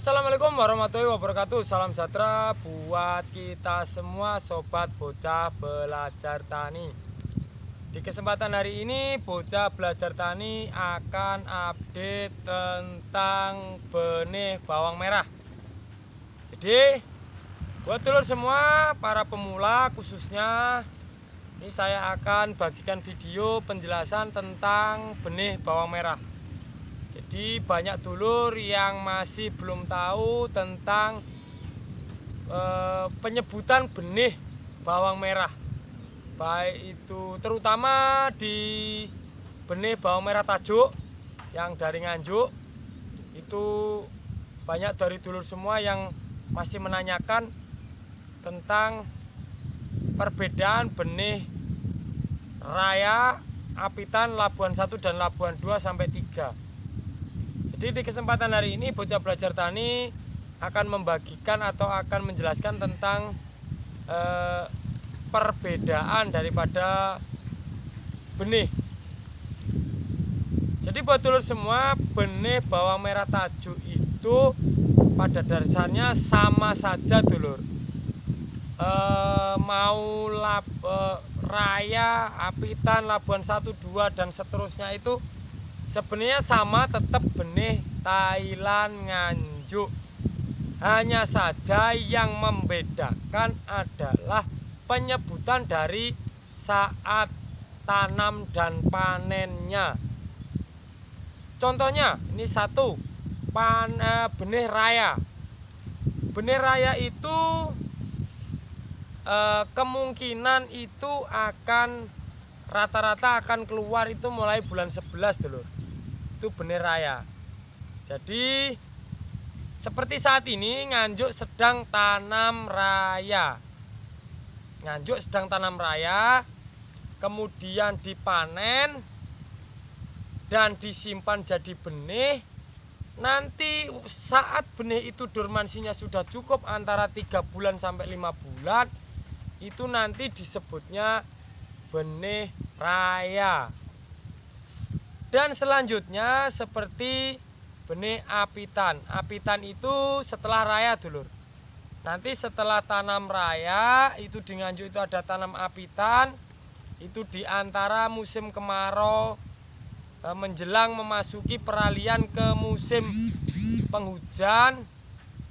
Assalamualaikum warahmatullahi wabarakatuh. Salam sejahtera buat kita semua sobat bocah belajar tani. Di kesempatan hari ini bocah belajar tani akan update tentang benih bawang merah. Jadi buat dulur semua, para pemula khususnya, ini saya akan bagikan video penjelasan tentang benih bawang merah. Jadi banyak dulur yang masih belum tahu tentang penyebutan benih bawang merah. Baik itu terutama di benih bawang merah tajuk yang dari Nganjuk. Itu banyak dari dulur semua yang masih menanyakan tentang perbedaan benih raya, apitan, Labuan 1 dan Labuan 2 sampai 3. Jadi di kesempatan hari ini bocah belajar tani akan membagikan atau akan menjelaskan tentang perbedaan daripada benih. Jadi buat dulur semua, benih bawang merah tajuk itu pada dasarnya sama saja dulur. Mau raya, apitan, Labuan 1, 2 dan seterusnya itu sebenarnya sama, tetap benih Thailand Nganjuk. Hanya saja yang membedakan adalah penyebutan dari saat tanam dan panennya. Contohnya ini satu, benih raya. Benih raya itu kemungkinan itu akan rata-rata akan keluar itu mulai bulan 11 dulur. Itu benih raya. Jadi seperti saat ini Nganjuk sedang tanam raya. Nganjuk sedang tanam raya, kemudian dipanen dan disimpan jadi benih. Nanti saat benih itu dormansinya sudah cukup antara 3 bulan sampai 5 bulan, itu nanti disebutnya benih raya. Dan selanjutnya seperti benih apitan. Apitan itu setelah raya dulur. Nanti setelah tanam raya itu di Nganjuk itu ada tanam apitan. Itu di antara musim kemarau menjelang memasuki peralihan ke musim penghujan,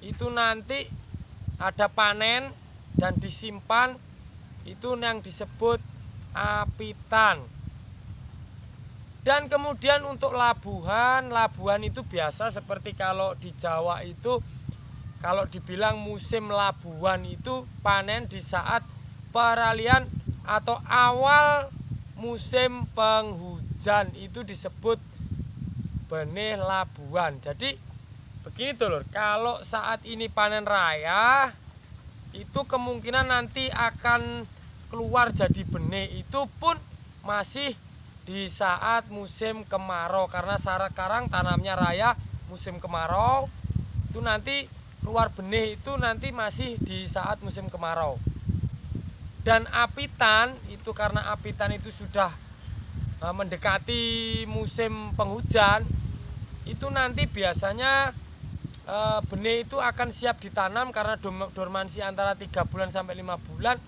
itu nanti ada panen dan disimpan, itu yang disebut apitan. Dan kemudian untuk labuhan itu biasa seperti kalau di Jawa itu, kalau dibilang musim labuhan itu panen di saat peralihan atau awal musim penghujan, itu disebut benih labuhan. Jadi begini dulur, kalau saat ini panen raya itu kemungkinan nanti akan keluar jadi benih itu pun masih di saat musim kemarau, karena sekarang tanamnya raya musim kemarau, itu nanti keluar benih itu nanti masih di saat musim kemarau. Dan apitan itu karena apitan itu sudah mendekati musim penghujan, itu nanti biasanya benih itu akan siap ditanam karena dormansi antara 3 bulan sampai 5 bulan.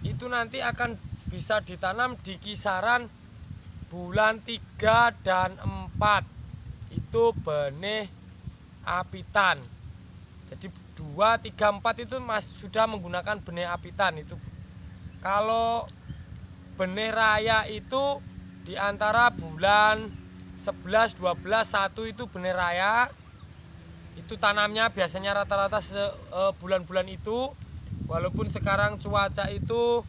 Itu nanti akan bisa ditanam di kisaran bulan 3 dan 4. Itu benih apitan. Jadi 2, 3, 4 itu sudah menggunakan benih apitan. Itu kalau benih raya itu di antara bulan 11, 12, 1 itu benih raya. Itu tanamnya biasanya rata-rata bulan-bulan itu. Walaupun sekarang cuaca itu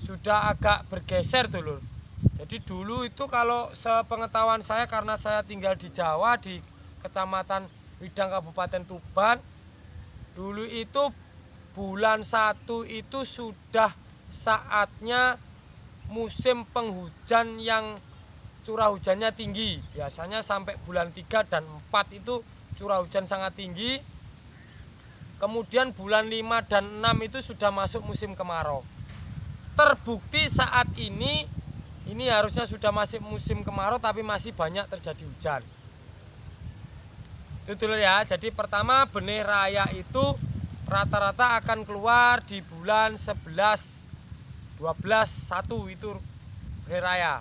sudah agak bergeser dulur. Jadi dulu itu kalau sepengetahuan saya, karena saya tinggal di Jawa di Kecamatan Widang Kabupaten Tuban, dulu itu bulan 1 itu sudah saatnya musim penghujan yang curah hujannya tinggi. Biasanya sampai bulan 3 dan 4 itu curah hujan sangat tinggi. Kemudian bulan 5 dan 6 itu sudah masuk musim kemarau. Terbukti saat ini harusnya sudah masih musim kemarau tapi masih banyak terjadi hujan. Itu dulu ya. Jadi pertama benih raya itu rata-rata akan keluar di bulan 11, 12, 1 itu benih raya.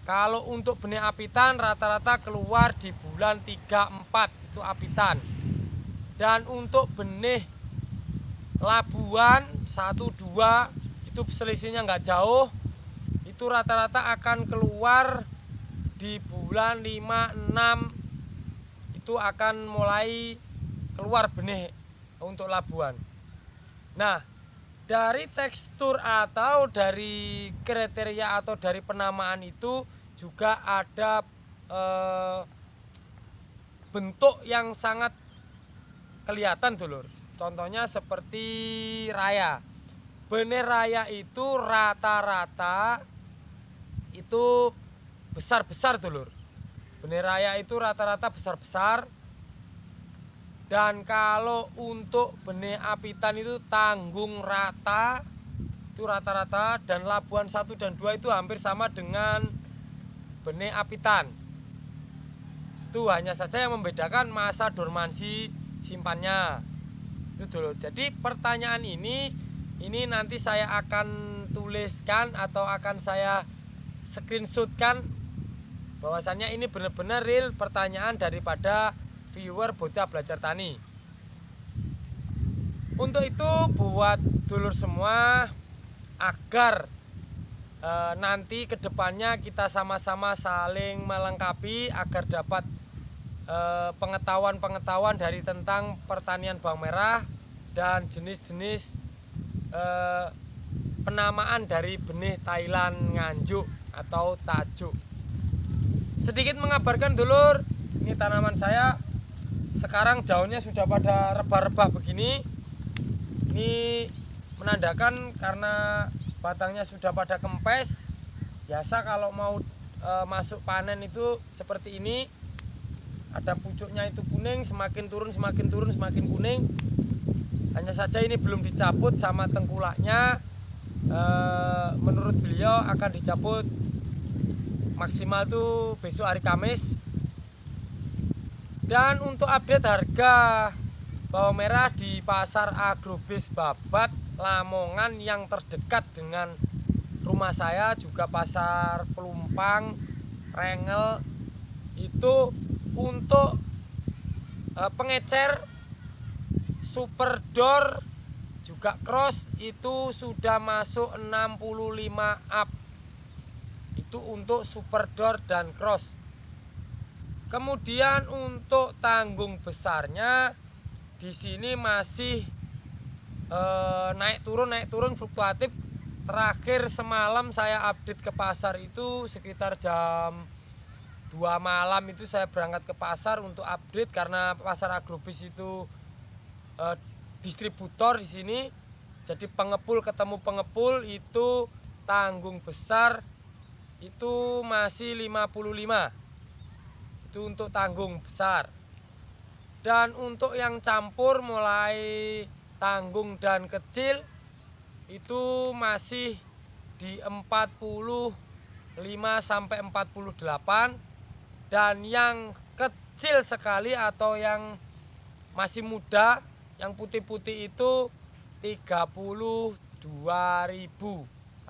Kalau untuk benih apitan rata-rata keluar di bulan 3, 4 itu apitan. Dan untuk benih labuan 1, 2 itu selisihnya nggak jauh. Itu rata-rata akan keluar di bulan 5, 6 itu akan mulai keluar benih untuk labuan. Nah, dari tekstur atau dari kriteria atau dari penamaan itu juga ada bentuk yang sangat kelihatan dulur. Contohnya seperti raya. Benih raya itu rata-rata itu besar-besar dulur. Benih raya itu rata-rata besar-besar. Dan kalau untuk benih apitan itu tanggung rata, itu rata-rata. Dan labuan 1 dan 2 itu hampir sama dengan benih apitan. Itu hanya saja yang membedakan masa dormansi simpannya. Itu dulu. Jadi pertanyaan ini nanti saya akan tuliskan atau akan saya screenshotkan bahwasannya ini benar-benar real pertanyaan daripada viewer Bocah Belajar Tani. Untuk itu buat dulur semua agar nanti kedepannya kita sama-sama saling melengkapi agar dapat pengetahuan-pengetahuan dari tentang pertanian bawang merah dan jenis-jenis penamaan dari benih Thailand Nganjuk atau tajuk. Sedikit mengabarkan dulur, ini tanaman saya sekarang daunnya sudah pada rebah-rebah begini. Ini menandakan karena batangnya sudah pada kempes. Biasa kalau mau masuk panen itu seperti ini. Ada pucuknya itu kuning, semakin turun semakin kuning. Hanya saja ini belum dicabut sama tengkulaknya. Menurut beliau akan dicabut maksimal tuh besok hari Kamis. Dan untuk update harga bawang merah di pasar Agrobis Babat Lamongan yang terdekat dengan rumah saya, juga pasar Pelumpang, Rengel, itu untuk pengecer super door juga cross itu sudah masuk 65 up. Itu untuk super door dan cross. Kemudian untuk tanggung besarnya di sini masih naik turun fluktuatif. Terakhir semalam saya update ke pasar itu sekitar jam 2 malam itu saya berangkat ke pasar untuk update karena pasar Agrobis itu distributor di sini. Jadi pengepul ketemu pengepul itu tanggung besar itu masih 55. Itu untuk tanggung besar. Dan untuk yang campur mulai tanggung dan kecil itu masih di 45 sampai 48. Dan yang kecil sekali atau yang masih muda, yang putih-putih itu 32.000.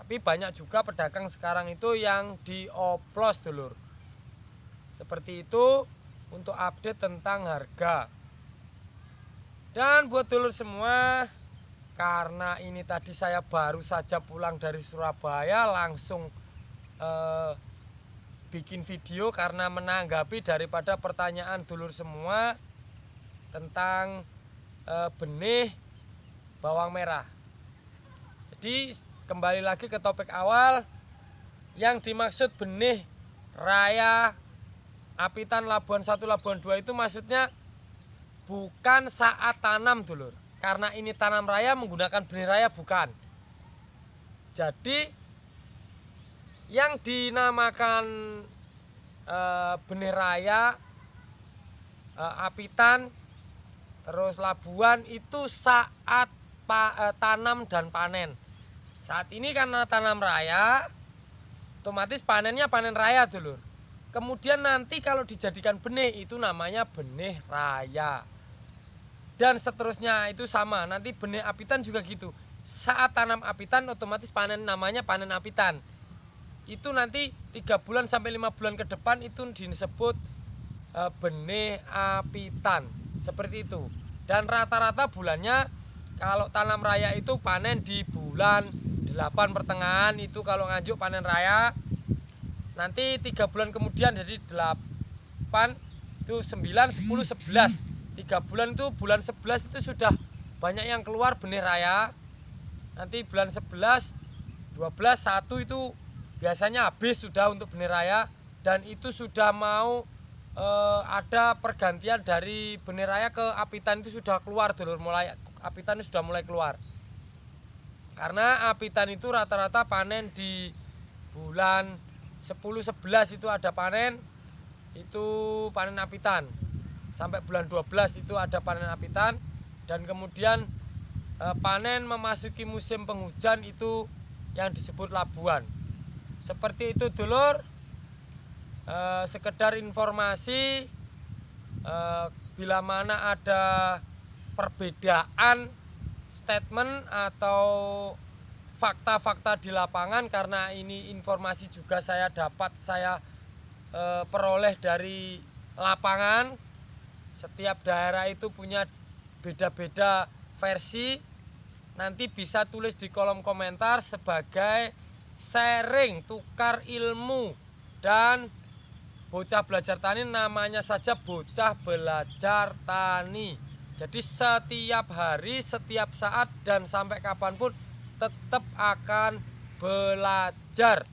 Tapi banyak juga pedagang sekarang itu yang dioplos dulur. Seperti itu untuk update tentang harga. Dan buat dulur semua, karena ini tadi saya baru saja pulang dari Surabaya, langsung bikin video karena menanggapi daripada pertanyaan dulur semua tentang benih bawang merah. Jadi kembali lagi ke topik awal, yang dimaksud benih raya apitan Labuan 1, Labuan 2 itu maksudnya bukan saat tanam dulur. Karena ini tanam raya menggunakan benih raya bukan. Jadi yang dinamakan benih raya apitan terus labuan itu saat tanam dan panen. Saat ini karena tanam raya otomatis panennya panen raya dulur. Kemudian nanti kalau dijadikan benih itu namanya benih raya. Dan seterusnya itu sama, nanti benih apitan juga gitu. Saat tanam apitan otomatis panen, namanya panen apitan. Itu nanti 3 bulan sampai 5 bulan ke depan itu disebut benih apitan. Seperti itu. Dan rata-rata bulannya kalau tanam raya itu panen di bulan 8 pertengahan, itu kalau nganjuk panen raya. Nanti 3 bulan kemudian jadi 8 itu 9, 10, 11. 3 bulan itu bulan 11 itu sudah banyak yang keluar benih raya. Nanti bulan 11, 12, 1 itu biasanya habis sudah untuk benih raya. Dan itu sudah mau ada pergantian dari benih raya ke apitan, itu sudah keluar dulur, mulai apitan itu sudah mulai keluar. Karena apitan itu rata-rata panen di bulan 10, 11 itu ada panen, itu panen apitan. Sampai bulan 12 itu ada panen apitan. Dan kemudian panen memasuki musim penghujan itu yang disebut labuan. Seperti itu dulur, sekedar informasi. Bila mana ada perbedaan statement atau fakta-fakta di lapangan, karena ini informasi juga saya peroleh dari lapangan. Setiap daerah itu punya beda-beda versi. Nanti bisa tulis di kolom komentar sebagai sharing, tukar ilmu. Dan bocah belajar tani namanya saja bocah belajar tani. Jadi setiap hari, setiap saat, dan sampai kapanpun tetap akan belajar.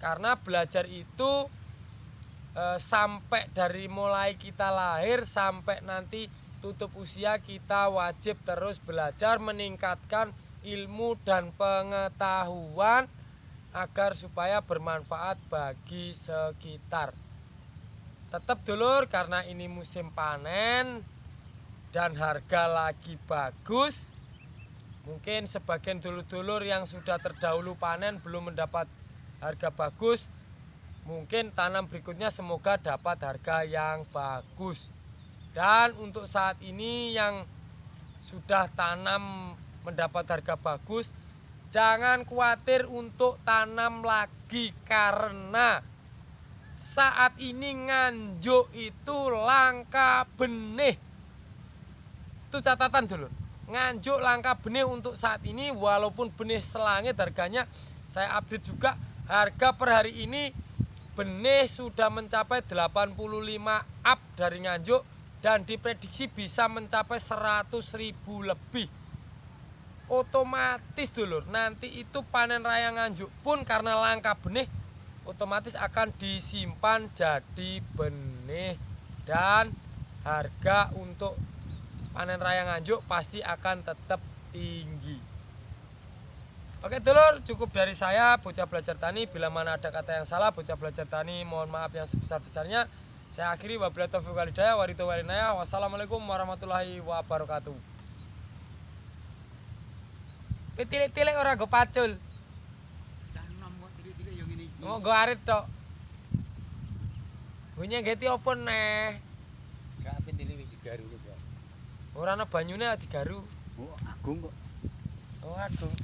Karena belajar itu sampai dari mulai kita lahir sampai nanti tutup usia, kita wajib terus belajar, meningkatkan ilmu dan pengetahuan agar supaya bermanfaat bagi sekitar. Tetap dulur, karena ini musim panen dan harga lagi bagus. Mungkin sebagian dulur-dulur yang sudah terdahulu panen belum mendapat harga bagus. Mungkin tanam berikutnya semoga dapat harga yang bagus. Dan untuk saat ini yang sudah tanam mendapat harga bagus, jangan khawatir untuk tanam lagi, karena saat ini nganjuk itu langka benih. Itu catatan dulu. Nganjuk langka benih untuk saat ini, walaupun benih selangit harganya saya update juga. Harga per hari ini benih sudah mencapai 85 up dari nganjuk, dan diprediksi bisa mencapai 100.000 lebih. Otomatis dulur, nanti itu panen raya nganjuk pun karena langka benih otomatis akan disimpan jadi benih, dan harga untuk panen raya nganjuk pasti akan tetap tinggi. Oke dulur, cukup dari saya bocah belajar tani. Bila mana ada kata yang salah bocah belajar tani, mohon maaf yang sebesar-besarnya. Saya akhiri, wabillahi taufiq wal hidayah, wassalamualaikum warahmatullahi wabarakatuh. Tilik-tilik ora go pacul. Mau go arit tok. Bunyi geti opo neh? Gak pendile wis digaru lho, Bro. Ora ana banyune digaru. Oh, agung kok. Oh, agung.